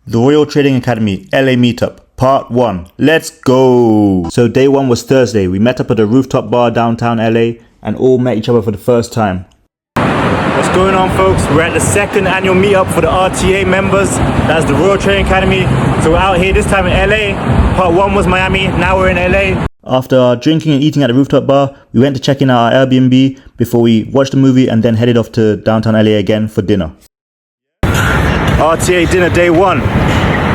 The Royal Trading Academy LA Meetup, Part 1. Let's go! So day 1 was Thursday. We met up at a rooftop bar downtown LA and all met each other for the first time. What's going on, folks? We're at the second annual meetup for the RTA members. That's the Royal Trading Academy. So we're out here this time in LA. Part 1 was Miami, now we're in LA. After drinking and eating at the rooftop bar, we went to check in our Airbnb before we watched the movie and then headed off to downtown LA again for dinner. RTA dinner day 1.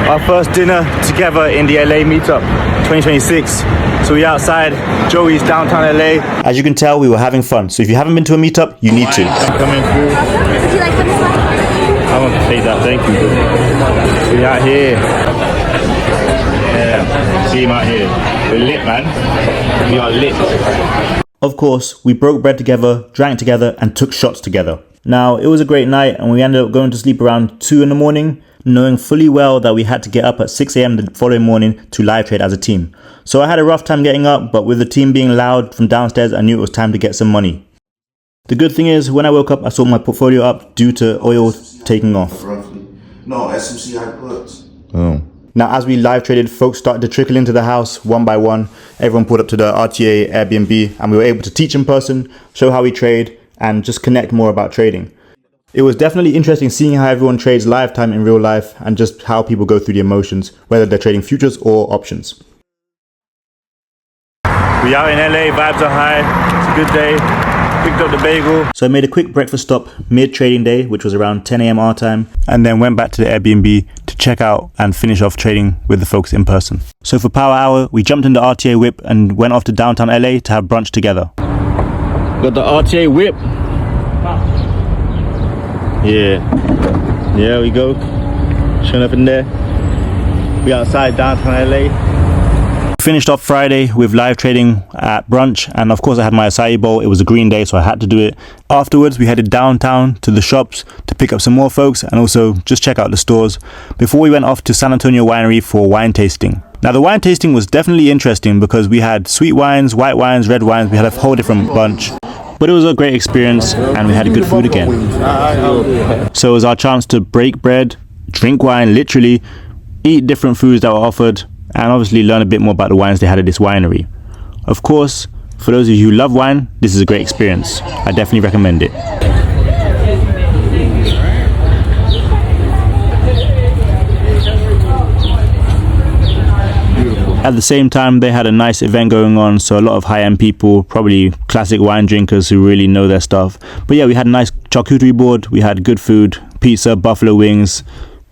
Our first dinner together in the LA Meetup 2026. So we're outside Joey's downtown LA. As you can tell, we were having fun. So if you haven't been to a meetup, you need to. Coming through. Would you like some slice? I want to take that, thank you. We're out here. Yeah, see him out here. We're lit, man. We are lit. Of course, we broke bread together, drank together, and took shots together. Now, it was a great night, and we ended up going to sleep around 2 in the morning, knowing fully well that we had to get up at 6 a.m. the following morning to live trade as a team. So I had a rough time getting up, but with the team being loud from downstairs, I knew it was time to get some money. The good thing is, when I woke up, I saw my portfolio up due to oil taking off. No, SMCI puts. Oh. Now, as we live traded, folks started to trickle into the house one by one. Everyone pulled up to the RTA Airbnb, and we were able to teach in person, show how we trade, and just connect more about trading. It was definitely interesting seeing how everyone trades live time in real life and just how people go through the emotions, whether they're trading futures or options. We out in LA, vibes are high, it's a good day. Picked up the bagel. So I made a quick breakfast stop mid-trading day, which was around 10 a.m. our time, and then went back to the Airbnb to check out and finish off trading with the folks in person. So for power hour, we jumped in the RTA whip and went off to downtown LA to have brunch together. Got the RTA whip. Yeah. There we go. Showing up in there. We outside downtown LA. Finished off Friday with live trading at brunch, and of course I had my acai bowl. It was a green day, so I had to do it. Afterwards, we headed downtown to the shops to pick up some more folks and also just check out the stores before we went off to San Antonio Winery for wine tasting. Now, the wine tasting was definitely interesting because we had sweet wines, white wines, red wines. We had a whole different bunch. But it was a great experience and we had good food again. So it was our chance to break bread, drink wine, literally, eat different foods that were offered, and obviously learn a bit more about the wines they had at this winery. Of course, for those of you who love wine, this is a great experience. I definitely recommend it. At the same time, they had a nice event going on, so a lot of high-end people, probably classic wine drinkers who really know their stuff. But yeah, we had a nice charcuterie board, we had good food, pizza, buffalo wings,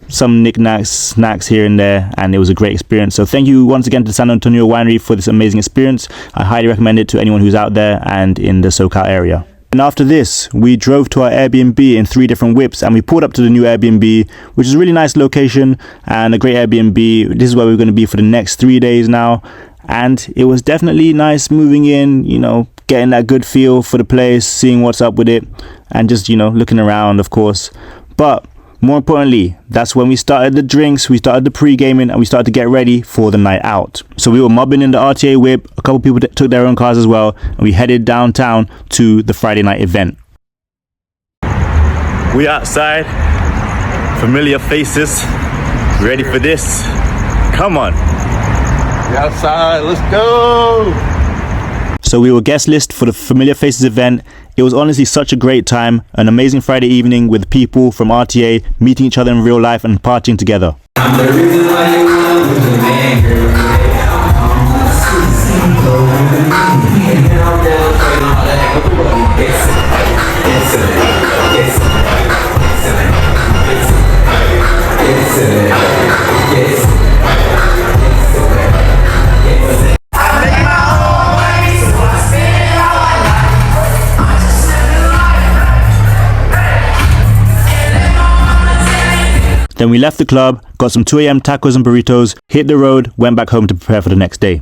some knickknacks, snacks here and there, and it was a great experience. So thank you once again to San Antonio Winery for this amazing experience. I highly recommend it to anyone who's out there and in the SoCal area. And after this, we drove to our Airbnb in 3 different whips, and we pulled up to the new Airbnb, which is a really nice location and a great Airbnb. This is where we're going to be for the next 3 days now. And it was definitely nice moving in, you know, getting that good feel for the place, seeing what's up with it, and just, you know, looking around, of course. But more importantly, that's when we started the drinks, we started the pre-gaming, and we started to get ready for the night out. So we were mobbing in the RTA whip, a couple people took their own cars as well, and we headed downtown to the Friday night event. We outside, familiar faces, ready for this. Come on. We outside, let's go. So we were guest list for the Familiar Faces event. It was honestly such a great time, an amazing Friday evening with people from RTA meeting each other in real life and partying together. Then we left the club, got some 2 a.m. tacos and burritos, hit the road, went back home to prepare for the next day.